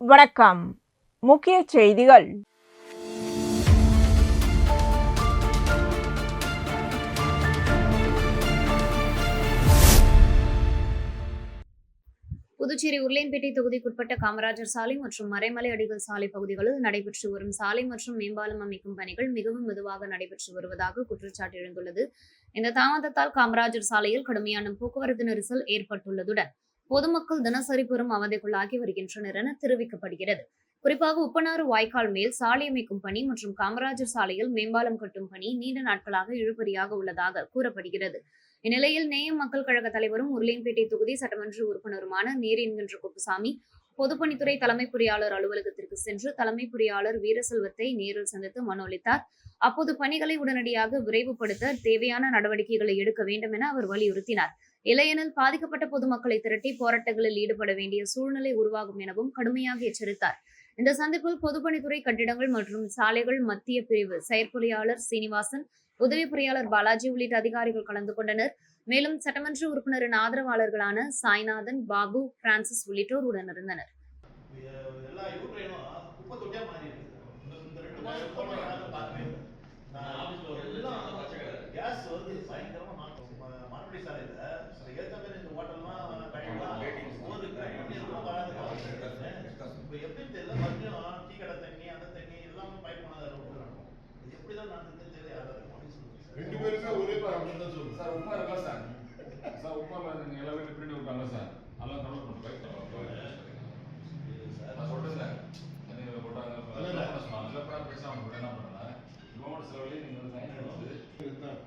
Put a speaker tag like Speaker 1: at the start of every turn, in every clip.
Speaker 1: வணக்கம். முக்கிய செய்திகள்.
Speaker 2: புதுச்சேரி உருளையன்பேட்டை தொகுதிக்குட்பட்ட காமராஜர் சாலை மற்றும் மறைமலை அடிகள் சாலை பகுதிகளில் நடைபெற்று வரும் சாலை மற்றும் மேம்பாலம் அமைக்கும் பணிகள் மிகவும் மெதுவாக நடைபெற்று வருவதாக குற்றச்சாட்டு எழுந்துள்ளது. இந்த தாமதத்தால் காமராஜர் சாலையில் கடுமையான போக்குவரத்து நெரிசல் ஏற்பட்டுள்ளதுடன் பொதுமக்கள் தினசரி பெரும் அவதிக்குள்ளாகி வருகின்றனர் என தெரிவிக்கப்படுகிறது. குறிப்பாக உப்பனாறு வாய்க்கால் மேல் சாலை அமைக்கும் பணி மற்றும் காமராஜர் சாலையில் மேம்பாலம் கட்டும் பணி நீண்ட நாட்களாக இழுபறியாக உள்ளதாக கூறப்படுகிறது. இந்நிலையில் நேயம் மக்கள் கழக தலைவரும் உருளையன்பேட்டை தொகுதி சட்டமன்ற உறுப்பினருமான நேரு என்கின்ற குப்புசாமி பொதுப்பணித்துறை தலைமை பொறியாளர் அலுவலகத்திற்கு சென்று தலைமை பொறியாளர் வீரசெல்வத்தை நேரில் சந்தித்து மனு அளித்தார். அப்போது பணிகளை உடனடியாக விரைவுபடுத்த தேவையான நடவடிக்கைகளை எடுக்க வேண்டும் என அவர் வலியுறுத்தினார். இல்லையெனில் பாதிக்கப்பட்ட பொதுமக்களை திரட்டி போராட்டங்களில் ஈடுபட வேண்டிய சூழ்நிலை உருவாகும் எனவும் கடுமையாக எச்சரித்தார். இந்த சந்திப்பில் பொதுப்பணித்துறை கட்டிடங்கள் மற்றும் சாலைகள் மத்திய பிரிவு செயற்பொறியாளர் சீனிவாசன், உதவி பொறியாளர் பாலாஜி உள்ளிட்ட அதிகாரிகள் கலந்து கொண்டனர். மேலும் சட்டமன்ற உறுப்பினரின் ஆதரவாளர்களான சாய்நாதன், பாபு, பிரான்சிஸ் உள்ளிட்டோர் உடனிருந்தனர்.
Speaker 3: எப்படி தெரியல, மறுபடியும் டீ கடை தண்ணி அந்த தண்ணி எல்லாமே பைப் பண்ணாத விட்டுறாங்க. இது எப்படிதான் நடந்ததுன்னு தெரியல. யாராவது
Speaker 4: ரெண்டு பேருமே ஒரே பேர் அப்படிதான் சொல்லுங்க சார். உப்பா இருக்கா சார்? சார் உப்பால நீங்க எல்லா வீட்டுல பிரிண்ட் விட்டாங்க சார். அதெல்லாம் கவர் பண்ணு பைப் சார். நான் சொல்றேன் சார். நீங்க போட்டாங்க அதெல்லாம் கூட பேசாம என்ன பண்ணல. கவர்மெண்ட் செலவுல நீங்க வந்து சைன் எடுத்து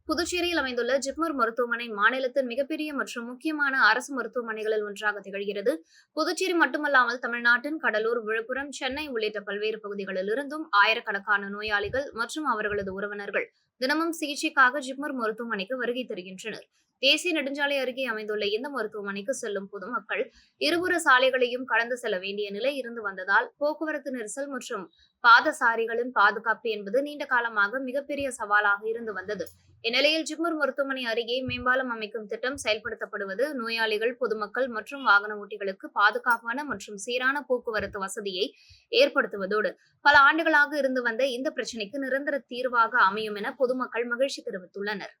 Speaker 2: புதுச்சேரியில் அமைந்துள்ள ஜிப்மர் மருத்துவமனை மாநிலத்தின் மிகப்பெரிய மற்றும் முக்கியமான அரசு மருத்துவமனைகளில் ஒன்றாக திகழ்கிறது. புதுச்சேரி மட்டுமல்லாமல் தமிழ்நாட்டின் கடலூர், விழுப்புரம், சென்னை உள்ளிட்ட பல்வேறு பகுதிகளில் இருந்தும் ஆயிரக்கணக்கான நோயாளிகள் மற்றும் அவர்களது உறவினர்கள் தினமும் சிகிச்சைக்காக ஜிப்மர் மருத்துவமனைக்கு வருகை தருகின்றனர். தேசிய நெடுஞ்சாலை அருகே அமைந்துள்ள இந்த மருத்துவமனைக்கு செல்லும் பொதுமக்கள் இருபுற சாலைகளையும் கடந்து செல்ல வேண்டிய நிலை இருந்து வந்ததால் போக்குவரத்து நெரிசல் மற்றும் பாதசாரிகளின் பாதுகாப்பு என்பது நீண்ட காலமாக மிகப்பெரிய சவாலாக இருந்து வந்தது. இந்நிலையில் ஜிப்மர் மருத்துவமனை அருகே மேம்பாலம் அமைக்கும் திட்டம் செயல்படுத்தப்படுவது நோயாளிகள், பொதுமக்கள் மற்றும் வாகன ஓட்டிகளுக்கு பாதுகாப்பான மற்றும் சீரான போக்குவரத்து வசதியை ஏற்படுத்துவதோடு பல ஆண்டுகளாக இருந்து வந்த இந்த பிரச்சினைக்கு நிரந்தர தீர்வாக அமையும் என பொதுமக்கள் மகிழ்ச்சி தெரிவித்துள்ளனர்.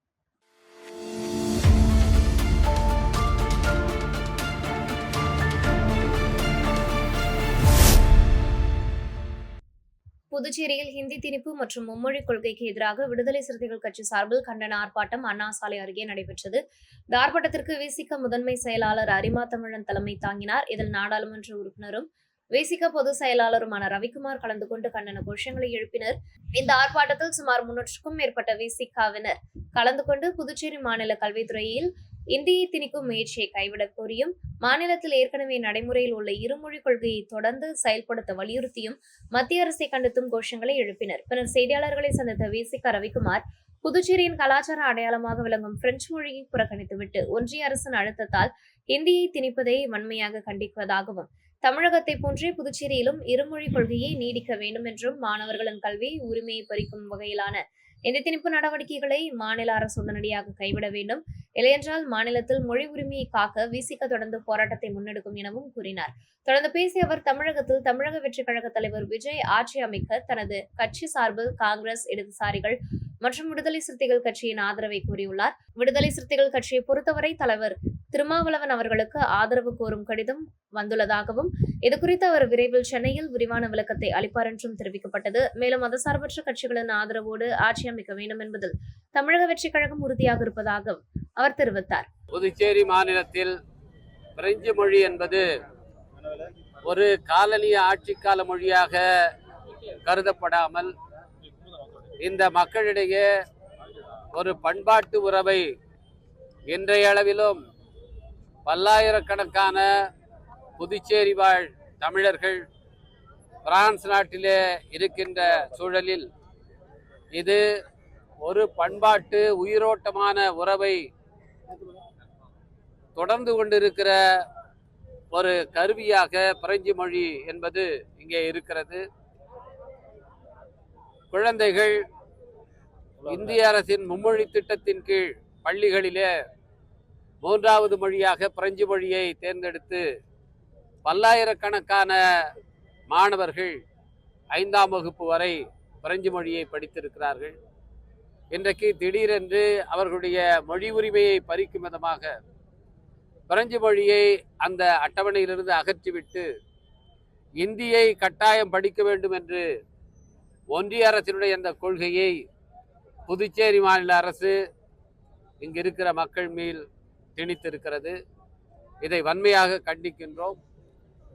Speaker 2: புதுச்சேரியில் ஹிந்தி திணிப்பு மற்றும் மும்மொழி கொள்கைக்கு எதிராக விடுதலை சிறுத்தைகள் கட்சி சார்பில் கண்டன ஆர்ப்பாட்டம் அண்ணா சாலை அருகே நடைபெற்றது. இந்த ஆர்ப்பாட்டத்திற்கு விசிக முதன்மை செயலாளர் அரிமா தமிழன் தலைமை தாங்கினார். இதில் நாடாளுமன்ற உறுப்பினரும் விசிக பொதுச் செயலாளருமான ரவிக்குமார் கலந்து கொண்டு கண்டன கோஷங்களை எழுப்பினர். இந்த ஆர்ப்பாட்டத்தில் சுமார் 300க்கும் மேற்பட்ட விசிகாவினர் கலந்து கொண்டு புதுச்சேரி மாநில கல்வித்துறையில் இந்தியை திணிக்கும் முயற்சியை கைவிடக் கோரியும், மாநிலத்தில் ஏற்கனவே நடைமுறையில் உள்ள இருமொழி கொள்கையை தொடர்ந்து செயல்படுத்த வலியுறுத்தியும் மத்திய அரசை கண்டித்தும் கோஷங்களை எழுப்பினர். பின்னர் செய்தியாளர்களை சந்தித்த விசிக ரவிக்குமார், புதுச்சேரியின் கலாச்சார அடையாளமாக விளங்கும் பிரெஞ்சு மொழியை புறக்கணித்துவிட்டு ஒன்றிய அரசின் அழுத்தத்தால் இந்தியை திணிப்பதை வன்மையாக கண்டிப்பதாகவும், தமிழகத்தை போன்றே புதுச்சேரியிலும் இருமொழி கொள்கையை நீடிக்க வேண்டும் என்றும், மாணவர்களின் கல்வி உரிமையை பறிக்கும் வகையிலான இந்த திணிப்பு நடவடிக்கைகளை மாநில அரசு உடனடியாக கைவிட வேண்டும். இல்லையென்றால் மாநிலத்தில் மொழி உரிமையை காக்க விசிக தொடர்ந்து போராட்டத்தை முன்னெடுக்கும் எனவும் கூறினார். தொடர்ந்து பேசிய அவர், தமிழகத்தில் தமிழக வெற்றி கழக தலைவர் விஜய் ஆட்சி அமைக்க தனது கட்சி சார்பில் காங்கிரஸ், இடதுசாரிகள் மற்றும் விடுதலை சிறுத்தைகள் கட்சியின் ஆதரவை கோரியுள்ளார். விடுதலை சிறுத்தைகள் கட்சியை பொறுத்தவரை தலைவர் திருமாவளவன் அவர்களுக்கு ஆதரவு கோரும் கடிதம் வந்துள்ளதாகவும், இதுகுறித்து அவர் விரைவில் சென்னையில் விரிவான விளக்கத்தை அளிப்பார் என்றும் தெரிவிக்கப்பட்டது. மேலும் மதசார்பற்ற கட்சிகளின் ஆதரவோடு ஆட்சி அமைக்க வேண்டும் என்பதில் தமிழக வெற்றி கழகம் உறுதியாக இருப்பதாக அவர் தெரிவித்தார்.
Speaker 5: புதுச்சேரி மாநிலத்தில் பிரெஞ்சு மொழி என்பது ஒரு காலனிய ஆட்சிக்கால மொழியாக கருதப்படாமல் இந்த மக்களிடையே ஒரு பண்பாட்டு உறவை இன்றைய அளவிலும் பல்லாயிரக்கணக்கான புதுச்சேரி வாழ் தமிழர்கள் பிரான்ஸ் நாட்டிலே இருக்கின்ற சூழலில் இது ஒரு பண்பாட்டு உயிரோட்டமான உறவை தொடர்ந்து கொண்டிருக்கிற ஒரு கருவியாக பிரெஞ்சு மொழி என்பது இங்கே இருக்கிறது. குழந்தைகள் இந்திய அரசின் மும்மொழி திட்டத்தின் கீழ் பள்ளிகளிலே 3வது மொழியாக பிரெஞ்சு மொழியை தேர்ந்தெடுத்து பல்லாயிரக்கணக்கான மாணவர்கள் 5ஆம் வகுப்பு வரை பிரெஞ்சு மொழியை படித்திருக்கிறார்கள். இன்றைக்கு திடீரென்று அவர்களுடைய மொழி உரிமையை பறிக்கும் விதமாக பிரெஞ்சு மொழியை அந்த அட்டவணையிலிருந்து அகற்றிவிட்டு இந்தியை கட்டாயம் படிக்க வேண்டும் என்று ஒன்றிய அரசினுடைய அந்த கொள்கையை புதுச்சேரி மாநில அரசு இங்கு இருக்கிற மக்கள் மேல் திணித்திருக்கிறது. இதை வன்மையாக கண்டிக்கின்றோம்.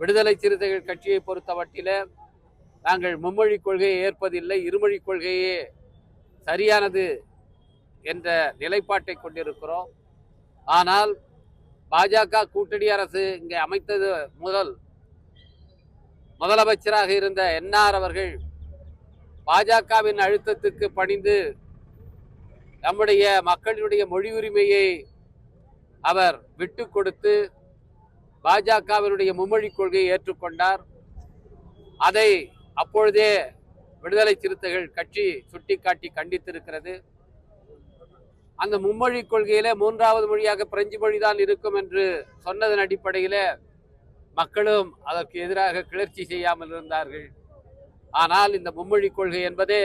Speaker 5: விடுதலை சிறுத்தைகள் கட்சியை பொறுத்தவட்டில நாங்கள் மும்மொழி கொள்கையை ஏற்பதில்லை, இருமொழி கொள்கையே சரியானது என்ற நிலைப்பாட்டை கொண்டிருக்கிறோம். ஆனால் பாஜக கூட்டணி அரசு இங்கே அமைத்தது முதலமைச்சராக இருந்த என்ஆர் அவர்கள் பாஜகவின் அழுத்தத்துக்கு பணிந்து நம்முடைய மக்களுடைய மொழி உரிமையை அவர் விட்டு கொடுத்து பாஜகவினுடைய மும்மொழி கொள்கையை ஏற்றுக்கொண்டார். அதை அப்பொழுதே விடுதலை சிறுத்தைகள் கட்சி சுட்டிக்காட்டி கண்டித்திருக்கிறது. அந்த மும்மொழி கொள்கையில 3வது மொழியாக பிரெஞ்சு மொழிதான் இருக்கும் என்று சொன்னதன் அடிப்படையில மக்களும் அதற்கு எதிராக கிளர்ச்சி செய்யாமல் இருந்தார்கள். ஆனால் இந்த மும்மொழி கொள்கை என்பதே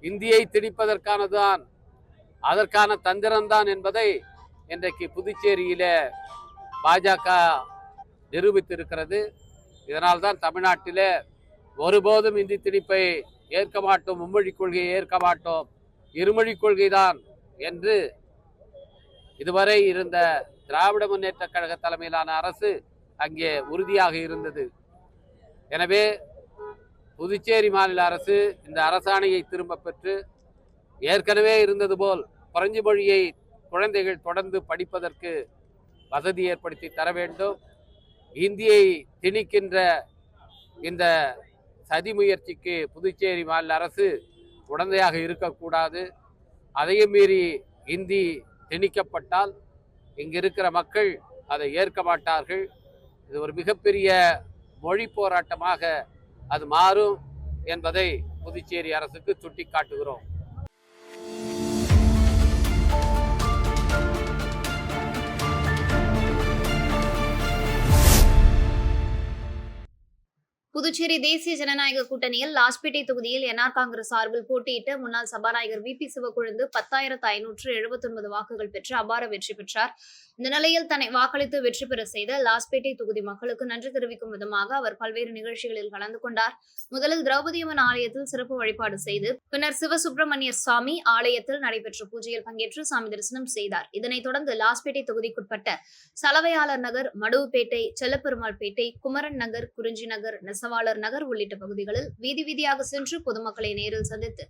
Speaker 5: இந்தியை திணிப்பதற்கானதான், அதற்கான தந்திரம்தான் என்பதை இன்றைக்கு புதுச்சேரியில பாஜக நிரூபித்திருக்கிறது. இதனால்தான் தமிழ்நாட்டிலே ஒருபோதும் இந்தி திணிப்பை ஏற்க மாட்டோம், மும்மொழி கொள்கையை ஏற்க மாட்டோம், இருமொழி கொள்கைதான் என்று இதுவரை இருந்த திராவிட முன்னேற்ற கழக தலைமையிலான அரசு அங்கே உறுதியாக இருந்தது. எனவே புதுச்சேரி மாநில அரசு இந்த அரசாணையை திரும்ப பெற்று ஏற்கனவே இருந்தது போல் பிரெஞ்சு மொழியை குழந்தைகள் தொடர்ந்து படிப்பதற்கு வசதி ஏற்படுத்தி தர வேண்டும். இந்தியை திணிக்கின்ற இந்த சதி முயற்சிக்கு புதுச்சேரி மாநில அரசு உடந்தையாக இருக்கக்கூடாது. அதையும் மீறி இந்தி திணிக்கப்பட்டால் இங்கு இருக்கிற மக்கள் அதை ஏற்க மாட்டார்கள். இது ஒரு மிகப்பெரிய மொழி போராட்டமாக அது மாறும் என்பதை புதுச்சேரி அரசுக்கு சுட்டிக்காட்டுகிறோம்.
Speaker 2: புதுச்சேரி தேசிய ஜனநாயக கூட்டணியில் லாஸ்பேட்டை தொகுதியில் என்ஆர் காங்கிரஸ் சார்பில் போட்டியிட்ட முன்னாள் சபாநாயகர் வி.பி. சிவக்கொழுந்து 10,579 வாக்குகள் பெற்று அபார வெற்றி பெற்றார். இந்த நிலையில் தன்னை வாக்களித்து வெற்றி பெற செய்த லாஸ்பேட்டை தொகுதி மக்களுக்கு நன்றி தெரிவிக்கும் விதமாக அவர் பல்வேறு நிகழ்ச்சிகளில் கலந்து கொண்டார். முதலில் திரௌபதியம்மன் ஆலயத்தில் சிறப்பு வழிபாடு செய்து பின்னர் சிவசுப்பிரமணிய சுவாமி ஆலயத்தில் நடைபெற்ற பூஜையில் பங்கேற்று சாமி தரிசனம் செய்தார். இதனைத் தொடர்ந்து லாஸ்பேட்டை தொகுதிக்குட்பட்ட சலவையாளர் நகர், மடுவுப்பேட்டை, செல்லப்பெருமாள் பேட்டை, குமரன் நகர், குறிஞ்சி நகர், நெசவாளர் நகர் உள்ளிட்ட பகுதிகளில் வீதி வீதியாக சென்று பொதுமக்களை நேரில் சந்தித்து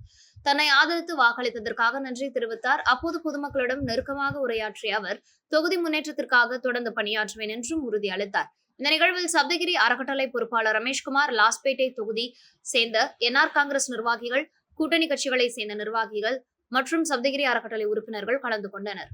Speaker 2: தன்னை ஆதரித்து வாக்களித்ததற்காக நன்றி தெரிவித்தார். அப்போது பொதுமக்களிடம் நெருக்கமாக உரையாற்றிய அவர் தொகுதி முன்னேற்றத்திற்காக தொடர்ந்து பணியாற்றுவேன் என்றும் உறுதி அளித்தார். இந்த நிகழ்வில் சப்தகிரி அறக்கட்டளை பொறுப்பாளர் ரமேஷ்குமார், லாஸ்பேட்டை தொகுதி சேர்ந்த என்ஆர் காங்கிரஸ் நிர்வாகிகள், கூட்டணி கட்சிகளை சேர்ந்த நிர்வாகிகள் மற்றும் சப்தகிரி அறக்கட்டளை உறுப்பினர்கள் கலந்து கொண்டனர்.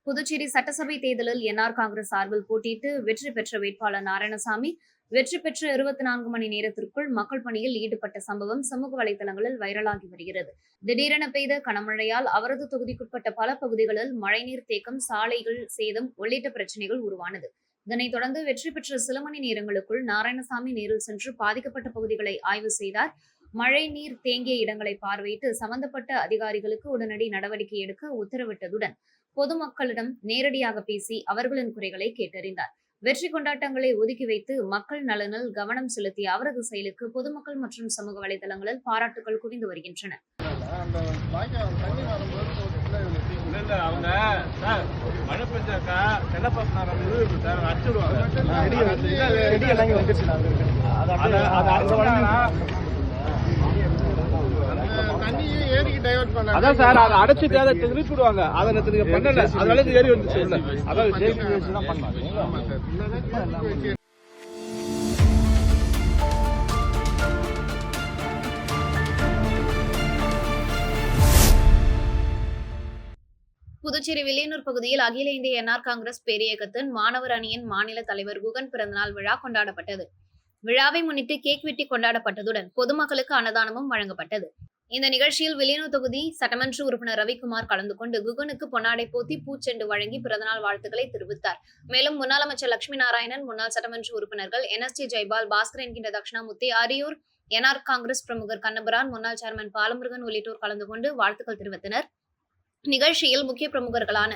Speaker 2: புதுச்சேரி சட்டசபை தேர்தலில் என்ஆர் காங்கிரஸ் சார்பில் போட்டியிட்டு வெற்றி பெற்ற வேட்பாளர் நாராயணசாமி வெற்றி பெற்ற 24 மணி நேரத்திற்குள் மக்கள் பணியில் ஈடுபட்ட சம்பவம் சமூக வலைதளங்களில் வைரலாகி வருகிறது. திடீரென பெய்த கனமழையால் அவரது தொகுதிக்குட்பட்ட பல பகுதிகளில் மழைநீர் தேக்கம், சாலைகள் சேதம் உள்ளிட்ட பிரச்சனைகள் உருவானது. இதனைத் தொடர்ந்து வெற்றி பெற்ற சில மணி நேரங்களுக்குள் நாராயணசாமி நேரில் சென்று பாதிக்கப்பட்ட பகுதிகளை ஆய்வு செய்தார். மழை நீர் தேங்கிய இடங்களை பார்வையிட்டு சம்பந்தப்பட்ட அதிகாரிகளுக்கு உடனடி நடவடிக்கை எடுக்க உத்தரவிட்டதுடன் பொதுமக்களிடம் நேரடியாக பேசி அவர்களின் குறைகளை கேட்டறிந்தார். வெற்றி கொண்டாட்டங்களை ஒதுக்கி வைத்து மக்கள் நலனில் கவனம் செலுத்திய அவரது செயலுக்கு பொதுமக்கள் மற்றும் சமூக வலைதளங்களில் பாராட்டுகள் குவிந்து வருகின்றன.
Speaker 6: அதான் சார், அதை அடைச்சு திருப்பிடுவாங்க. அதை பண்ணல, அதனால ஏறி வந்துச்சு. அதான்
Speaker 2: புதுச்சேரி வில்லியனூர் பகுதியில் அகில இந்திய என்ஆர் காங்கிரஸ் பேரியக்கத்தின் மாணவர் அணியின் மாநில தலைவர் குகன் பிறந்தநாள் விழா கொண்டாடப்பட்டது. விழாவை முன்னிட்டு கேக் வெட்டி கொண்டாடப்பட்டதுடன் பொதுமக்களுக்கு அன்னதானமும் வழங்கப்பட்டது. இந்த நிகழ்ச்சியில் வில்லியனூர் தொகுதி சட்டமன்ற உறுப்பினர் ரவிக்குமார் கலந்து கொண்டு குகனுக்கு பொன்னாடை போத்தி பூச்செண்டு வழங்கி பிறந்தநாள் வாழ்த்துக்களை தெரிவித்தார். மேலும் முன்னாள் அமைச்சர் லட்சுமி நாராயணன், முன்னாள் சட்டமன்ற உறுப்பினர்கள் NST ஜெய்பால், பாஸ்கர் என்கின்ற தட்சிணாமூர்த்தி, அரியூர் என்ஆர் காங்கிரஸ் பிரமுகர் கண்ணபிரான், முன்னாள் சேர்மன் பாலமுருகன் உள்ளிட்டோர் கலந்து கொண்டு வாழ்த்துக்கள் தெரிவித்தனர். நிகழ்ச்சியில் முக்கிய பிரமுகர்களான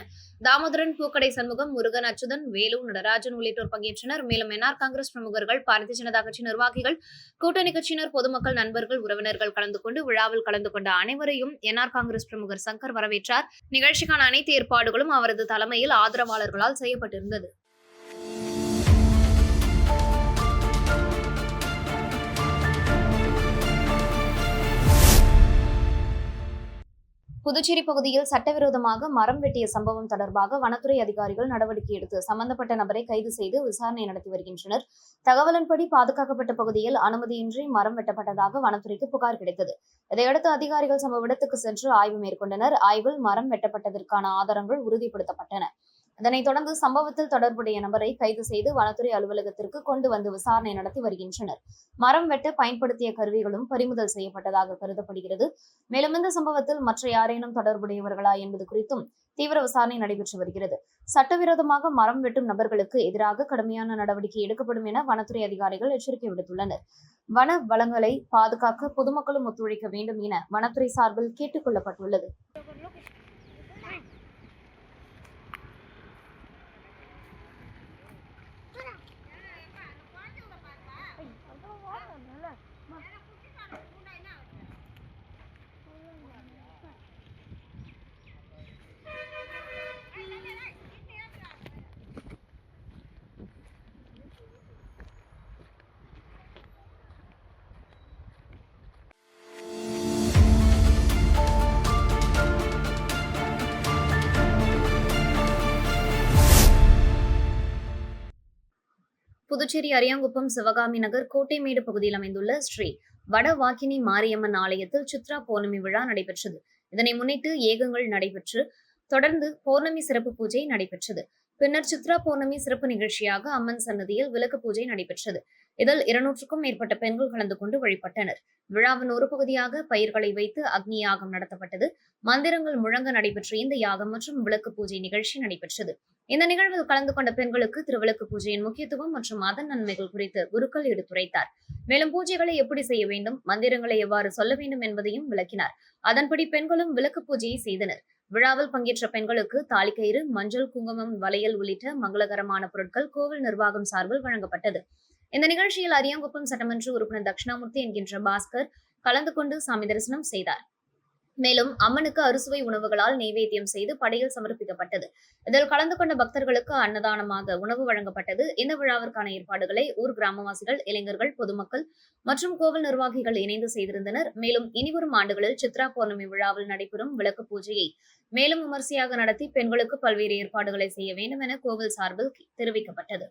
Speaker 2: தாமோதரன், பூக்கடை சண்முகம், முருகன், அச்சுதன், வேலு, நடராஜன் உள்ளிட்டோர் பங்கேற்றனர். மேலும் என்ஆர் காங்கிரஸ் பிரமுகர்கள், பாரதிய ஜனதா கட்சி நிர்வாகிகள், கூட்டணி கட்சியினர், பொதுமக்கள், நண்பர்கள், உறவினர்கள் கலந்து கொண்டு விழாவில் கலந்து கொண்ட அனைவரையும் என்ஆர் காங்கிரஸ் பிரமுகர் சங்கர் வரவேற்றார். நிகழ்ச்சிக்கான அனைத்து ஏற்பாடுகளும் அவரது தலைமையில் ஆதரவாளர்களால் செய்யப்பட்டிருந்தது. புதுச்சேரி பகுதியில் சட்டவிரோதமாக மரம் வெட்டிய சம்பவம் தொடர்பாக வனத்துறை அதிகாரிகள் நடவடிக்கை எடுத்து சம்பந்தப்பட்ட நபரை கைது செய்து விசாரணை நடத்தி வருகின்றனர். தகவலின்படி பாதுகாக்கப்பட்ட பகுதியில் அனுமதியின்றி மரம் வெட்டப்பட்டதாக வனத்துறைக்கு புகார் கிடைத்தது. இதையடுத்து அதிகாரிகள் சம்பவ இடத்துக்கு சென்று ஆய்வு மேற்கொண்டனர். ஆய்வில் மரம் வெட்டப்பட்டதற்கான ஆதாரங்கள் உறுதிப்படுத்தப்பட்டன. இதனைத் தொடர்ந்து சம்பவத்தில் தொடர்புடைய நபரை கைது செய்து வனத்துறை அலுவலகத்திற்கு கொண்டு வந்து விசாரணை நடத்தி வருகின்றனர். மரம் வெட்ட பயன்படுத்திய கருவிகளும் பறிமுதல் செய்யப்பட்டதாக கருதப்படுகிறது. மேலும் இந்த சம்பவத்தில் மற்ற யாரேனும் தொடர்புடையவர்களா என்பது குறித்தும் தீவிர விசாரணை நடைபெற்று வருகிறது. சட்டவிரோதமாக மரம் வெட்டும் நபர்களுக்கு எதிராக கடுமையான நடவடிக்கை எடுக்கப்படும் என வனத்துறை அதிகாரிகள் எச்சரிக்கை விடுத்துள்ளனர். வன வளங்களை பாதுகாக்க பொதுமக்களும் ஒத்துழைக்க வேண்டும் என வனத்துறை சார்பில் கேட்டுக் கொள்ளப்பட்டுள்ளது. புதுச்சேரி அரியாங்குப்பம் சிவகாமி நகர் கோட்டைமேடு பகுதியில் அமைந்துள்ள ஸ்ரீ வடவாக்கினி மாரியம்மன் ஆலயத்தில் சித்ரா பௌர்ணமி விழா நடைபெற்றது. இதனை முன்னிட்டு ஏகங்கள் நடைபெற்று தொடர்ந்து பௌர்ணமி சிறப்பு பூஜை நடைபெற்றது. பின்னர் சித்ரா பௌர்ணமி சிறப்பு நிகழ்ச்சியாக அம்மன் சன்னதியில் விளக்கு பூஜை நடைபெற்றது. இதில் 200க்கும் மேற்பட்ட பெண்கள் கலந்து கொண்டு வழிபட்டனர். விழாவின் ஒரு பகுதியாக பயிர்களை வைத்து அக்னி யாகம் நடத்தப்பட்டது. மந்திரங்கள் முழங்க நடைபெற்ற இந்த யாகம் மற்றும் விளக்கு பூஜை நிகழ்ச்சி நடைபெற்றது. இந்த நிகழ்வில் கலந்து கொண்ட பெண்களுக்கு திருவிளக்கு பூஜையின் முக்கியத்துவம் மற்றும் அதன் நன்மைகள் குறித்து குருக்கள் எடுத்துரைத்தார். மேலும் பூஜைகளை எப்படி செய்ய வேண்டும், மந்திரங்களை எவ்வாறு சொல்ல வேண்டும் என்பதையும் விளக்கினார். அதன்படி பெண்களும் விளக்கு பூஜையை செய்தனர். விழாவில் பங்கேற்ற பெண்களுக்கு தாலிக்கயிறு, மஞ்சள், குங்குமம், வளையல் உள்ளிட்ட மங்களகரமான பொருட்கள் கோவில் நிர்வாகம் சார்பில் வழங்கப்பட்டது. இந்த நிகழ்ச்சியில் அரியாங்குப்பம் சட்டமன்ற உறுப்பினர் தட்சிணாமூர்த்தி என்கின்ற பாஸ்கர் கலந்து கொண்டு சாமி தரிசனம் செய்தார். மேலும் அம்மனுக்கு அறுசுவை உணவுகளால் நெய்வேத்தியம் செய்து படையில் சமர்ப்பிக்கப்பட்டது. இதில் கலந்து கொண்ட பக்தர்களுக்கு அன்னதானமாக உணவு வழங்கப்பட்டது. இந்த விழாவிற்கான ஏற்பாடுகளை ஊர் கிராமவாசிகள், இளைஞர்கள், பொதுமக்கள் மற்றும் கோவில் நிர்வாகிகள் இணைந்து செய்திருந்தனர். மேலும் இனிவரும் ஆண்டுகளில் சித்ரா பௌர்ணமி விழாவில் நடைபெறும் விளக்கு பூஜையை மேலும் விமர்சையாக நடத்தி பெண்களுக்கு பல்வேறு ஏற்பாடுகளை செய்ய வேண்டும் என கோவில் சார்பில் தெரிவிக்கப்பட்டது.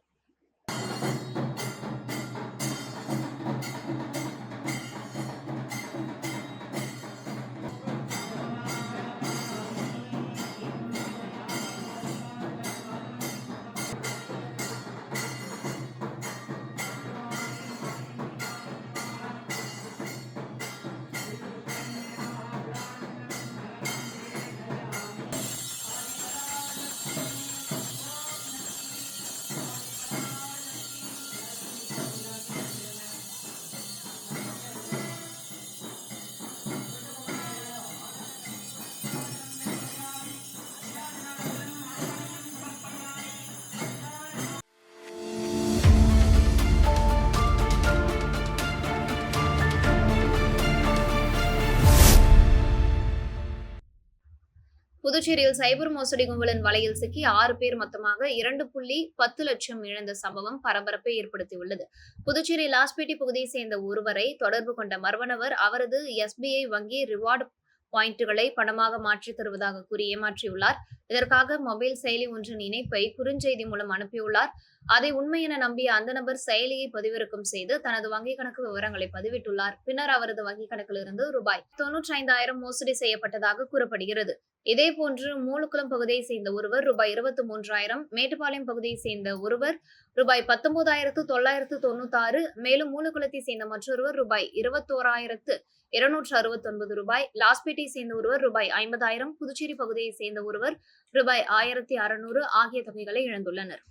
Speaker 2: புதுச்சேரியில் சைபர் மோசடி கும்பலின் வலையில் சிக்கி 6 பேர் மொத்தமாக 2.10 லட்சம் இழந்த சம்பவம் பரபரப்பை ஏற்படுத்தியுள்ளது. புதுச்சேரி லாஸ்பேட்டை பகுதியை சேர்ந்த ஒருவரை தொடர்பு கொண்ட மர்ம நபர் அவரது SBI வங்கி ரிவார்டு பாயிண்டுகளை பணமாக மாற்றித் தருவதாக கூறி ஏமாற்றியுள்ளார். இதற்காக மொபைல் செயலி ஒன்றின் இணைப்பை குறுஞ்செய்தி மூலம் அனுப்பியுள்ளார். அதை உண்மை என நம்பிய அந்த நபர் செயலியை பதிவிறக்கம் செய்து தனது வங்கிக் கணக்கு விவரங்களை பதிவிட்டுள்ளார். பின்னர் அவரது வங்கிக் கணக்கிலிருந்து ரூபாய் 95,000 மோசடி செய்யப்பட்டதாக கூறப்படுகிறது. இதேபோன்று மூலக்குளம் பகுதியை சேர்ந்த ஒருவர் ரூபாய் 23,000, மேட்டுப்பாளையம் பகுதியை சேர்ந்த ஒருவர் ரூபாய் 19,996, மேலும் மூலக்குளத்தை சேர்ந்த மற்றொருவர் ரூபாய் 21,269 ரூபாய், லாஸ்பேட்டை சேர்ந்த ஒருவர் ரூபாய் 50,000, புதுச்சேரி பகுதியை சேர்ந்த ஒருவர் ரூபாய் 1,600 ஆகிய தொகைகளை இழந்துள்ளனர்.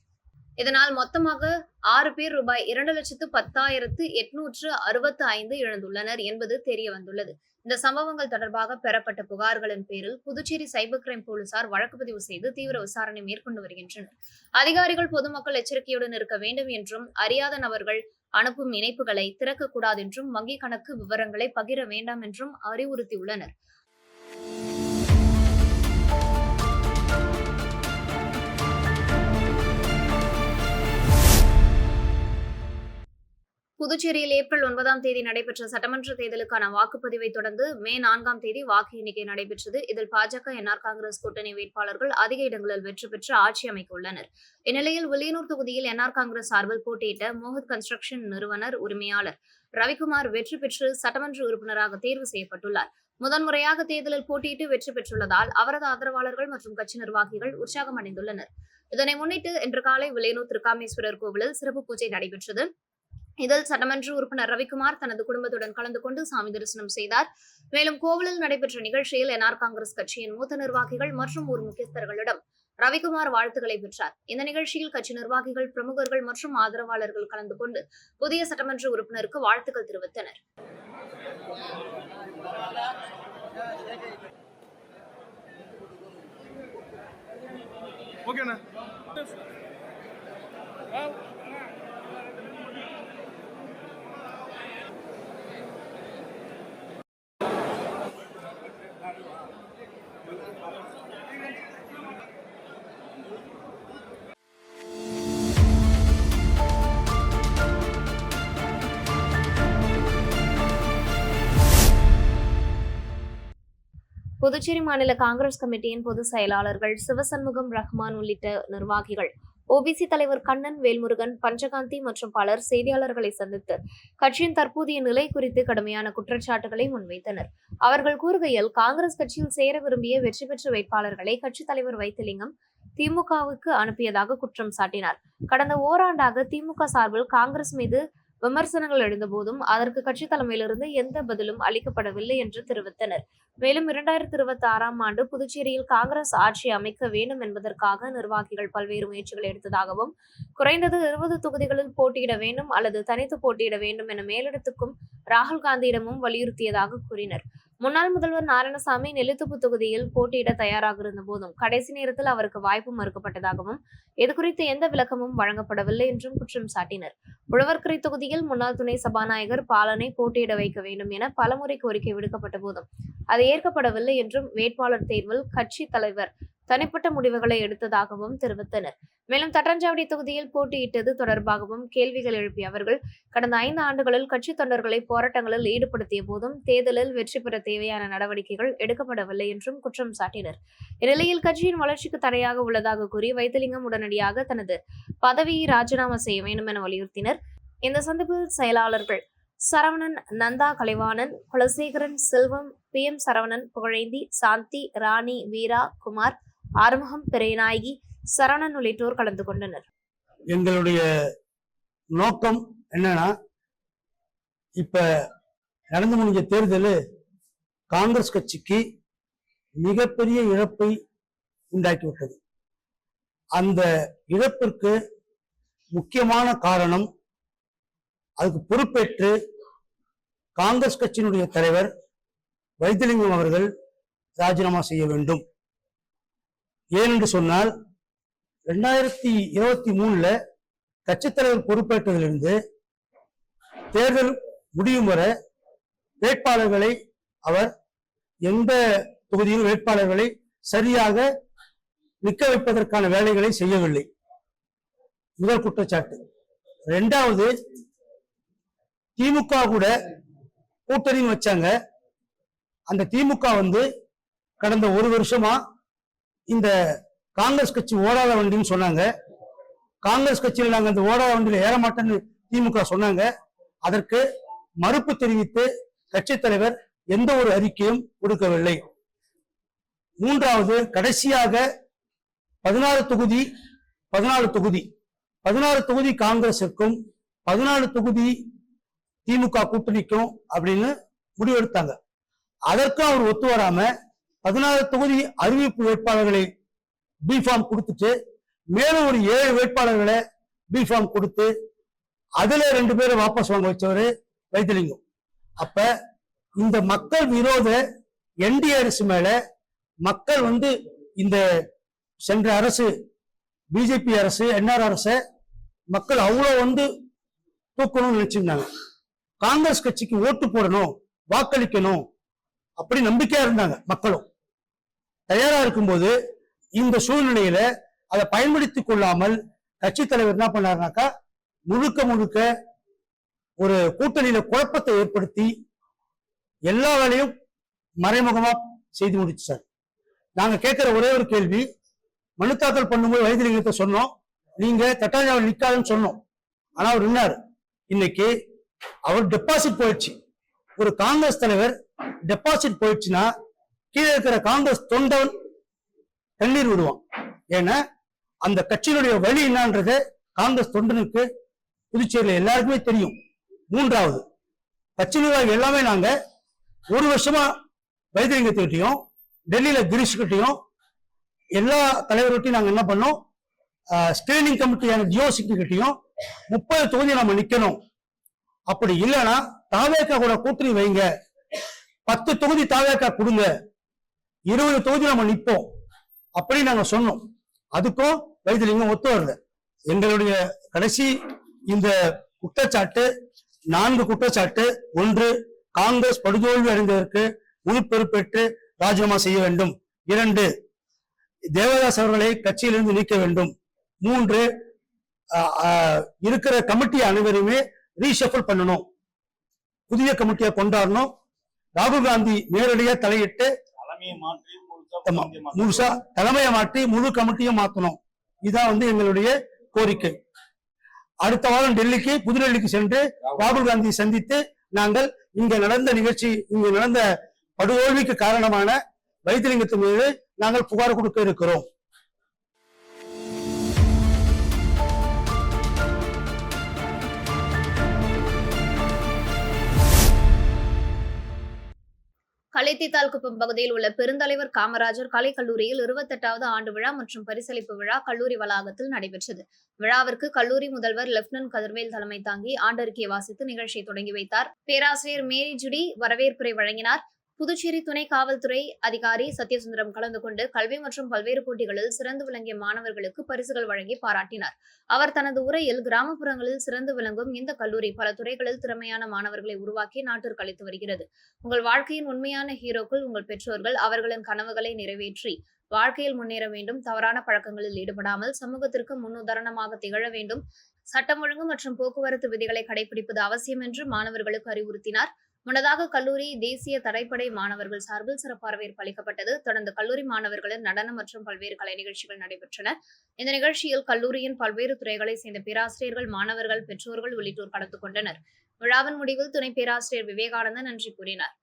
Speaker 2: இதனால் மொத்தமாக 6 பேர் ரூபாய் 2,10,865 இழந்துள்ளனர் என்பது தெரிய வந்துள்ளது. இந்த சம்பவங்கள் தொடர்பாக பெறப்பட்ட புகார்களின் பேரில் புதுச்சேரி சைபர் கிரைம் போலீசார் வழக்கு பதிவு செய்து தீவிர விசாரணை மேற்கொண்டு வருகின்றனர். அதிகாரிகள் பொதுமக்கள் எச்சரிக்கையுடன் இருக்க வேண்டும் என்றும், அறியாத நபர்கள் அனுப்பும் இணைப்புகளை திறக்கக்கூடாது என்றும், வங்கி கணக்கு விவரங்களை பகிர வேண்டாம் என்றும் அறிவுறுத்தியுள்ளனர். புதுச்சேரியில் ஏப்ரல் 9ஆம் தேதி நடைபெற்ற சட்டமன்ற தேர்தலுக்கான வாக்குப்பதிவை தொடர்ந்து மே 4ஆம் தேதி வாக்கு எண்ணிக்கை நடைபெற்றது. இதில் பாஜக, என்ஆர் காங்கிரஸ் கூட்டணி வேட்பாளர்கள் அதிக இடங்களில் வெற்றி பெற்று ஆட்சி அமைக்க உள்ளனர். இந்நிலையில் வில்லியனூர் தொகுதியில் என்ஆர் காங்கிரஸ் சார்பில் போட்டியிட்ட மோஹித் கன்ஸ்ட்ரக்ஷன் நிறுவனர் உரிமையாளர் ரவிக்குமார் வெற்றி பெற்று சட்டமன்ற உறுப்பினராக தேர்வு செய்யப்பட்டுள்ளார். முதன்முறையாக தேர்தலில் போட்டியிட்டு வெற்றி பெற்றுள்ளதால் அவரது ஆதரவாளர்கள் மற்றும் கட்சி நிர்வாகிகள் உற்சாகம் அடைந்துள்ளனர். இதனை முன்னிட்டு இன்று காலை வில்லியனூர் திருக்காமேஸ்வரர் கோவிலில் சிறப்பு பூஜை நடைபெற்றது. இதில் சட்டமன்ற உறுப்பினர் ரவிக்குமார் தனது குடும்பத்துடன் கலந்து கொண்டு சாமி தரிசனம் செய்தார். மேலும் கோவிலில் நடைபெற்ற நிகழ்ச்சியில் என்ஆர் காங்கிரஸ் கட்சியின் மூத்த நிர்வாகிகள் மற்றும் ஊர் முக்கியஸ்தர்களிடம் ரவிக்குமார் வாழ்த்துக்களை பெற்றார். இந்த நிகழ்ச்சியில் கட்சி நிர்வாகிகள், பிரமுகர்கள் மற்றும் ஆதரவாளர்கள் கலந்து கொண்டு புதிய சட்டமன்ற உறுப்பினருக்கு வாழ்த்துக்கள் தெரிவித்தனர். புதுச்சேரி மாநில காங்கிரஸ் கமிட்டியின் பொதுச் செயலாளர்கள் சிவசண்முகம், ரஹ்மான் உள்ளிட்ட நிர்வாகிகள், ஓபிசி தலைவர் கண்ணன், வேல்முருகன், பஞ்சகாந்தி மற்றும் பலர் செய்தியாளர்களை சந்தித்து கட்சியின் தற்போதைய நிலை குறித்து கடுமையான குற்றச்சாட்டுகளை முன்வைத்தனர். அவர்கள் கூறுகையில், காங்கிரஸ் கட்சியில் சேர விரும்பிய வெற்றி பெற்ற வேட்பாளர்களை கட்சித் தலைவர் வைத்திலிங்கம் திமுகவுக்கு அனுப்பியதாக குற்றம் சாட்டினார். கடந்த ஓராண்டாக திமுக சார்பில் காங்கிரஸ் மீது விமர்சனங்கள் எழுந்த போதும் அதற்கு கட்சி தலைமையிலிருந்து எந்த பதிலும் அளிக்கப்படவில்லை என்று தெரிவித்தனர். மேலும் 2026ஆம் ஆண்டு புதுச்சேரியில் காங்கிரஸ் ஆட்சி அமைக்க வேண்டும் என்பதற்காக நிர்வாகிகள் பல்வேறு முயற்சிகள் எடுத்ததாகவும், குறைந்தது 20 தொகுதிகளில் போட்டியிட வேண்டும் அல்லது தனித்து போட்டியிட வேண்டும் என மேலிடத்துக்கும் ராகுல் காந்தியிடமும் வலியுறுத்தியதாக கூறினர். முன்னாள் முதல்வர் நாராயணசாமி நெல்லித்தோப்பு தொகுதியில் போட்டியிட தயாராக இருந்த போதும் கடைசி நேரத்தில் அவருக்கு வாய்ப்பு மறுக்கப்பட்டதாகவும், இதுகுறித்து எந்த விளக்கமும் வழங்கப்படவில்லை என்றும் குற்றம் சாட்டினர். உழவர்கரை தொகுதியில் முன்னாள் துணை சபாநாயகர் பாலனை போட்டியிட வைக்க வேண்டும் என பலமுறை கோரிக்கை விடுக்கப்பட்ட போதும் அது ஏற்கப்படவில்லை என்றும், வேட்பாளர் தேர்வில் கட்சி தலைவர் தனிப்பட்ட முடிவுகளை எடுத்ததாகவும் தெரிவித்தனர். மேலும் தட்டாஞ்சாவடி தொகுதியில் போட்டியிட்டது தொடர்பாகவும் கேள்விகள் எழுப்பிய அவர்கள், கடந்த 5 ஆண்டுகளில் கட்சி தொண்டர்களை போராட்டங்களில் ஈடுபடுத்திய போதும் தேர்தலில் வெற்றி பெற தேவையான நடவடிக்கைகள் எடுக்கப்படவில்லை என்றும் குற்றம் சாட்டினர். இந்நிலையில் கட்சியின் வளர்ச்சிக்கு தடையாக உள்ளதாக கூறி வைத்திலிங்கம் உடனடியாக தனது பதவியை ராஜினாமா செய்ய வேண்டும் என வலியுறுத்தினர். இந்த சந்திப்பில் செயலாளர்கள் சரவணன், நந்தா கலைவாணன், குலசேகரன், செல்வம், PM சரவணன், புகழேந்தி, சாந்தி, ராணி, வீரா, குமார், ஆறுமுகம், பெரியநாயகி, சரவணன் உள்ளிட்டோர் கலந்து கொண்டனர்.
Speaker 7: எங்களுடைய நோக்கம் என்னன்னா, இப்ப நடந்து முடிஞ்ச தேர்தல் காங்கிரஸ் கட்சிக்கு மிகப்பெரிய இழப்பை உண்டாக்கிவிட்டது. அந்த இழப்பிற்கு முக்கியமான காரணம், அதுக்கு பொறுப்பேற்று காங்கிரஸ் கட்சியினுடைய தலைவர் வைத்திலிங்கம் அவர்கள் ராஜினாமா செய்ய வேண்டும். ஏனென்று சொன்னால், 2023 கட்சித் தலைவர் பொறுப்பேற்றதிலிருந்து தேர்தல் முடியும் வரை வேட்பாளர்களை அவர் எந்த தொகுதியிலும் வேட்பாளர்களை சரியாக நிற்க வைப்பதற்கான வேலைகளை செய்யவில்லை. முதல் குற்றச்சாட்டு. இரண்டாவது, திமுக கூட கூட்டணி வச்சாங்க. அந்த திமுக கடந்த 1 வருஷமா இந்த காங்கிரஸ் கட்சி ஓடாத வண்டின்னு சொன்னாங்க. காங்கிரஸ் கட்சியில் நாங்கள் அந்த ஓடாத வண்டியில் ஏற மாட்டேன்னு திமுக சொன்னாங்க. அதற்கு மறுப்பு தெரிவித்து கட்சி தலைவர் எந்த ஒரு அறிக்கையும் கொடுக்கவில்லை. மூன்றாவது கடைசியாக 14 தொகுதி 14 தொகுதி காங்கிரஸுக்கும் 14 தொகுதி திமுக கூட்டணிக்கும் அப்படின்னு முடிவெடுத்தாங்க. அதற்கும் அவர் ஒத்து வராம 14 தொகுதி அறிவிப்பு வேட்பாளர்களை பிஃபார்ம் கொடுத்துட்டு மேலும் ஒரு 7 வேட்பாளர்களை பிஃபார்ம் கொடுத்து அதுல 2 பேரை வாபஸ் வாங்க வச்சவரு வைத்திலிங்கம். அப்ப இந்த மக்கள் விரோத என்டிஏ அரசு மேல மக்கள் இந்த சென்ற அரசு பிஜேபி அரசு என்ஆர் அரசு மக்கள் அவ்வளவு தூக்கணும்னு நினைச்சிருந்தாங்க. காங்கிரஸ் கட்சிக்கு ஓட்டு போடணும், வாக்களிக்கணும் அப்படி நம்பிக்கையா இருந்தாங்க. மக்களும் தயாரா இருக்கும்போது இந்த சூழ்நிலையில அதை பயன்படுத்திக் கொள்ளாமல் கட்சி தலைவர் என்ன பண்ணாருனாக்கா முழுக்க ஒரு கூட்டணியில குழப்பத்தை ஏற்படுத்தி எல்லா வேலையும் மறைமுகமா செய்து முடிச்சார். நாங்க கேட்கிற ஒரே ஒரு கேள்வி, மனு தாக்கல் பண்ணும்போது வைத்திலிங்கத்தை சொன்னோம், நீங்க தட்டாஞ்சாவில் நிக்காதுன்னு சொன்னோம். ஆனா அவர் நின்னாரு. இன்னைக்கு அவர் டெபாசிட் போயிடுச்சு. ஒரு காங்கிரஸ் தலைவர் டெபாசிட் போயிடுச்சுன்னா கீழே இருக்கிற காங்கிரஸ் தொண்டன் தண்ணீர் விடுவான். ஏன்னா அந்த கட்சியினுடைய வழி என்னன்றது காங்கிரஸ் தொண்டனுக்கு புதுச்சேரியில எல்லாருக்குமே தெரியும். மூன்றாவது கட்சி நிர்வாகிகள் எல்லாமே நாங்க ஒரு வருஷமா வைத்திலிங்கத்துக்கிட்டையும் டெல்லியில கிரீஷ் கிட்டையும் எல்லா தலைவர்கிட்டையும் நாங்க என்ன பண்ணோம், ஸ்கிரீனிங் கமிட்டியான ஜியோசிக்கு கிட்டையும் 30 தொகுதி நம்ம நிக்கணும், அப்படி இல்லைன்னா தாவேக்கா கூட கூட்டணி வைங்க, 10 தொகுதி தாவேக்கா கொடுங்க, 20 தொகுதி நம்ம நிப்போம் அப்படி நாங்க சொன்னோம். அதுக்கும் வைத்திலிங்கம் ஒத்து வரல. எங்களுடைய கடைசி இந்த குற்றச்சாட்டு 4 குற்றச்சாட்டு. 1, காங்கிரஸ் படுதோல்வி அடைந்ததற்கு முழு பொறுப்பேற்று ராஜினாமா செய்ய வேண்டும். 2, தேவதாஸ் அவர்களை கட்சியிலிருந்து நீக்க வேண்டும். 3, இருக்கிற கமிட்டி அனைவருமே ரீஷஃபிள் பண்ணணும், புதிய கமிட்டியை கொண்டாடணும். ராகுல் காந்தி நேரடியா தலையிட்டு முழுசா தலைமையை மாற்றி முழு கமிட்டியும் மாற்றணும். இதான் எங்களுடைய கோரிக்கை. அடுத்த வாரம் டெல்லிக்கு புதுடெல்லிக்கு சென்று ராகுல் காந்தியை சந்தித்து நாங்கள் இங்க நடந்த படுதோல்விக்கு காரணமான வைத்திலிங்கத்தின் மீது நாங்கள் புகார் கொடுக்க இருக்கிறோம்.
Speaker 2: களித்தித்தால்குப்பம் பகுதியில் உள்ள பெருந்தலைவர் காமராஜர் கலைக்கல்லூரியில் 28வது ஆண்டு விழா மற்றும் பரிசளிப்பு விழா கல்லூரி வளாகத்தில் நடைபெற்றது. விழாவிற்கு கல்லூரி முதல்வர் லெப்டினன்ட் கதிர்வேல் தலைமை தாங்கி ஆண்டறிக்கை வாசித்து நிகழ்ச்சியை தொடங்கி வைத்தார். பேராசிரியர் மேரி ஜுடி வரவேற்புரை வழங்கினார். புதுச்சேரி துணை காவல்துறை அதிகாரி சத்யசுந்தரம் கலந்து கொண்டு கல்வி மற்றும் பல்வேறு போட்டிகளில் சிறந்து விளங்கிய மாணவர்களுக்கு பரிசுகள் வழங்கி பாராட்டினார். அவர் தனது உரையில் கிராமப்புறங்களில் சிறந்து விளங்கும் இந்த கல்லூரி பல துறைகளில் திறமையான மாணவர்களை உருவாக்கி நாட்டிற்கு அளித்து வருகிறது. உங்கள் வாழ்க்கையின் உண்மையான ஹீரோக்கள் உங்கள் பெற்றோர்கள். அவர்களின் கனவுகளை நிறைவேற்றி வாழ்க்கையில் முன்னேற வேண்டும். தவறான பழக்கங்களில் ஈடுபடாமல் சமூகத்திற்கு முன்னுதாரணமாக திகழ வேண்டும். சட்டம் ஒழுங்கு மற்றும் போக்குவரத்து விதிகளை கடைபிடிப்பது அவசியம் என்று மாணவர்களுக்கு அறிவுறுத்தினார். முன்னதாக கல்லூரி தேசிய தடைப்படை மாணவர்கள் சார்பில் சிறப்பு வரவேற்பு அளிக்கப்பட்டது. தொடர்ந்து கல்லூரி மாணவர்களின் நடனம் மற்றும் பல்வேறு கலை நிகழ்ச்சிகள் நடைபெற்றன. இந்த நிகழ்ச்சியில் கல்லூரியின் பல்வேறு துறைகளை சேர்ந்த பேராசிரியர்கள், மாணவர்கள், பெற்றோர்கள் உள்ளிட்டோர் கலந்து கொண்டனர். விழாவின் முடிவில் துணை பேராசிரியர் விவேகானந்தன் நன்றி கூறினார்.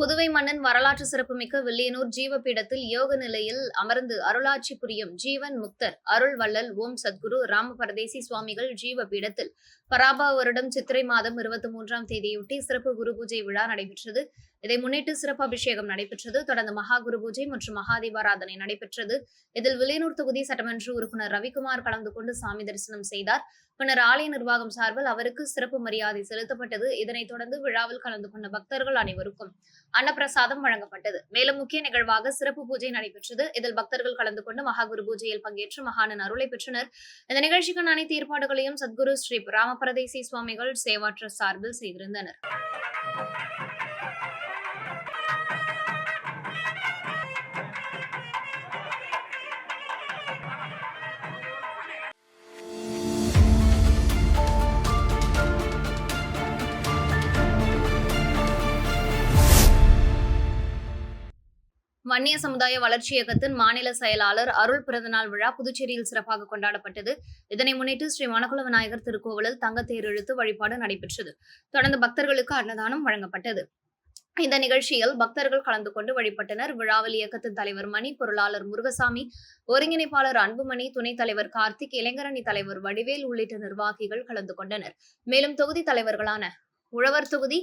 Speaker 2: புதுவை மன்னன் வரலாற்று சிறப்புமிக்க வில்லியனூர் ஜீவபீடத்தில் யோக நிலையில் அமர்ந்து அருளாட்சி புரியும் ஜீவன் முக்தர் அருள் வள்ளல் ஓம் சத்குரு ராம பரதேசி சுவாமிகள் ஜீவபீடத்தில் பராபா வருடம் சித்திரை மாதம் 23ஆம் தேதியொட்டி சிறப்பு குரு பூஜை விழா நடைபெற்றது. இதை முன்னிட்டு சிறப்பு அபிஷேகம் நடைபெற்றது. தொடர்ந்து மகா குரு பூஜை மற்றும் மகாதீபாராதனை நடைபெற்றது. இதில் வில்லியனூர் தொகுதி சட்டமன்ற உறுப்பினர் ரவிக்குமார் கலந்து கொண்டு சாமி தரிசனம் செய்தார். பின்னர் ஆலய நிர்வாகம் சார்பில் அவருக்கு சிறப்பு மரியாதை செலுத்தப்பட்டது. இதனைத் தொடர்ந்து விழாவில் கலந்து கொண்ட பக்தர்கள் அனைவருக்கும் அன்னப்பிரசாதம் வழங்கப்பட்டது. மேலும் முக்கிய நிகழ்வாக சிறப்பு பூஜை நடைபெற்றது. இதில் பக்தர்கள் கலந்து கொண்டு மகாகுரு பூஜையில் பங்கேற்று மகானின் அருளை பெற்றனர். இந்த நிகழ்ச்சிக்கான அனைத்து ஏற்பாடுகளையும் சத்குரு ஸ்ரீ ராமபரதேசி சுவாமிகள் சேவா ட்ரஸ்ட் சார்பில் செய்திருந்தனர். வன்னிய சமுதாய வளர்ச்சி இயக்கத்தின் மாநில செயலாளர் அருள் பிறந்தநாள் விழா புதுச்சேரியில் சிறப்பாக கொண்டாடப்பட்டது. இதனை முன்னிட்டு ஸ்ரீ மணக்குள விநாயகர் திருக்கோவிலில் தங்கத்தேர் இழுத்து வழிபாடு நடைபெற்றது. தொடர்ந்து பக்தர்களுக்கு அன்னதானம் வழங்கப்பட்டது. இந்த நிகழ்ச்சியில் பக்தர்கள் கலந்து கொண்டு வழிபட்டனர். விழாவில் இயக்கத்தின் தலைவர் மணி, பொருளாளர் முருகசாமி, ஒருங்கிணைப்பாளர் அன்புமணி, துணைத் தலைவர் கார்த்திக், இளைஞரணி தலைவர் வடிவேல் உள்ளிட்ட நிர்வாகிகள் கலந்து கொண்டனர். மேலும் தொகுதி தலைவர்களான உழவர் தொகுதி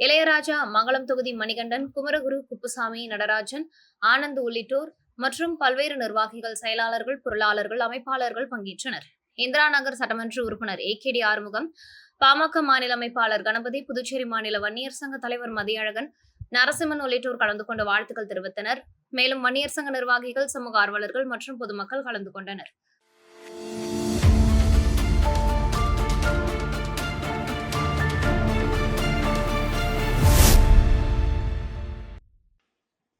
Speaker 2: இளையராஜா, மங்களம் தொகுதி மணிகண்டன், குமரகுரு, குப்புசாமி, நடராஜன், ஆனந்த் உள்ளிட்டோர் மற்றும் பல்வேறு நிர்வாகிகள், செயலாளர்கள், பொருளாளர்கள், அமைப்பாளர்கள் பங்கேற்றனர். இந்திரா நகர் சட்டமன்ற உறுப்பினர் AKD ஆறுமுகம், பாமக மாநில அமைப்பாளர் கணபதி, புதுச்சேரி மாநில வன்னியர் சங்க தலைவர் மதியழகன், நரசிம்மன் உள்ளிட்டோர் கலந்து கொண்டு வாழ்த்துக்கள் தெரிவித்தனர். மேலும் வன்னியர் சங்க நிர்வாகிகள், சமூக ஆர்வலர்கள் மற்றும் பொதுமக்கள் கலந்து கொண்டனர்.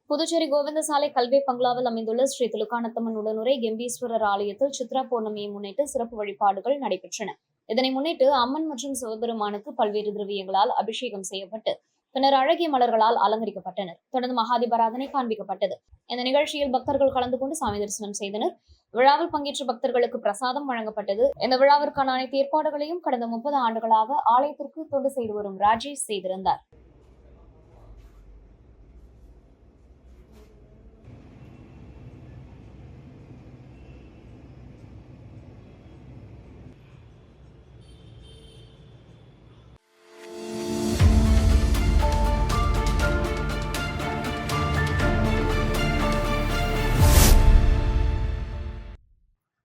Speaker 2: புதுச்சேரி கோவிந்தசாலை கல்வி பங்களாவில் அமைந்துள்ள ஸ்ரீ துலுக்கானத்தம்மன் உடனுரை கெம்பீஸ்வரர் ஆலயத்தில் சித்ரா பௌர்ணமியை முன்னிட்டு சிறப்பு வழிபாடுகள் நடைபெற்றன. இதனை முன்னிட்டு அம்மன் மற்றும் சிவபெருமானுக்கு பல்வேறு திரவியங்களால் அபிஷேகம் செய்யப்பட்டு பின்னர் அழகிய மலர்களால் அலங்கரிக்கப்பட்டனர். தொடர்ந்து மகாதீபாராதனை காண்பிக்கப்பட்டது. இந்த நிகழ்ச்சியில் பக்தர்கள் கலந்து கொண்டு சாமி தரிசனம் செய்தனர். விழாவில் பங்கேற்ற பக்தர்களுக்கு பிரசாதம் வழங்கப்பட்டது. இந்த விழாவிற்கான அனைத்து ஏற்பாடுகளையும் கடந்த 30 ஆண்டுகளாக ஆலயத்திற்கு தொண்டு செய்து வரும் ராஜேஷ் செய்திருந்தார்.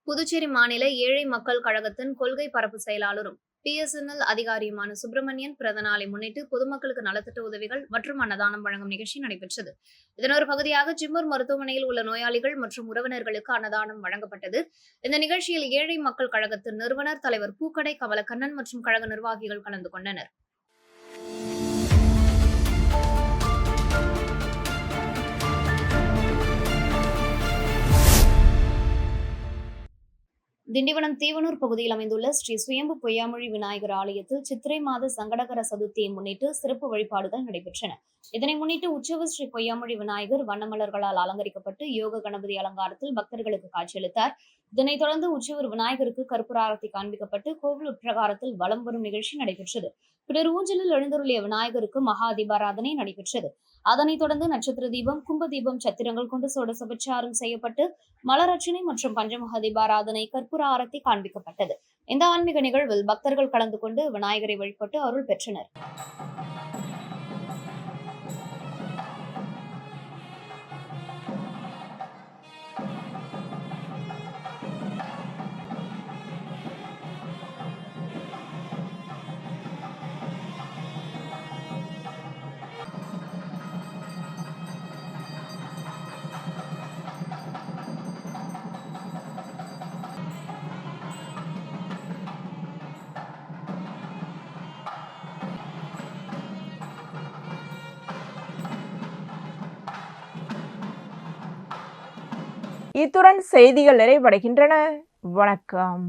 Speaker 2: புதுச்சேரி மாநில ஏழை மக்கள் கழகத்தின் கொள்கை பரப்பு செயலாளரும் PSNL அதிகாரியுமான சுப்பிரமணியன் பிறந்த நாளை முன்னிட்டு பொதுமக்களுக்கு நலத்திட்ட உதவிகள் மற்றும் அன்னதானம் வழங்கும் நிகழ்ச்சி நடைபெற்றது. இதன் ஒரு பகுதியாக ஜிம்மர் மருத்துவமனையில் உள்ள நோயாளிகள் மற்றும் உறவினர்களுக்கு அன்னதானம் வழங்கப்பட்டது. இந்த நிகழ்ச்சியில் ஏழை மக்கள் கழகத்தின் நிறுவனர் தலைவர் பூக்கடை கமலக்கண்ணன் மற்றும் கழக நிர்வாகிகள் கலந்து கொண்டனர். திண்டிவனம் தீவனூர் பகுதியில் அமைந்துள்ள ஸ்ரீ சுயம்பு பொய்யாமொழி விநாயகர் ஆலயத்தில் சித்திரை மாத சங்கடகர சதுர்த்தியை முன்னிட்டு சிறப்பு வழிபாடுகள் நடைபெற்றன. இதனை முன்னிட்டு உற்சவர் ஸ்ரீ பொய்யாமொழி விநாயகர் வண்ணமலர்களால் அலங்கரிக்கப்பட்டு யோக கணபதி அலங்காரத்தில் பக்தர்களுக்கு காட்சியளித்தார். இதனைத் தொடர்ந்து உற்சவர் விநாயகருக்கு கற்பூர ஆரத்தி காண்பிக்கப்பட்டு கோவில் உட்பிரகாரத்தில் வலம் வரும் நிகழ்ச்சி நடைபெற்றது. பின்னர் ஊஞ்சலில் எழுந்தருளிய விநாயகருக்கு மகா தீபாராதனை நடைபெற்றது. அதனைத் தொடர்ந்து நட்சத்திர தீபம், கும்ப தீபம், சத்திரங்கள் கொண்டு சோடசோபச்சாரம் செய்யப்பட்டு மலரர்ச்சனை மற்றும் பஞ்சமுக தீபாராதனை, கற்பூர ஆரத்தி காண்பிக்கப்பட்டது. இந்த ஆன்மீக நிகழ்வில் பக்தர்கள் கலந்து கொண்டு விநாயகரை வழிபட்டு அருள் பெற்றனர்.
Speaker 1: இத்துடன் செய்திகள் நிறைவடைகின்றன. வணக்கம்.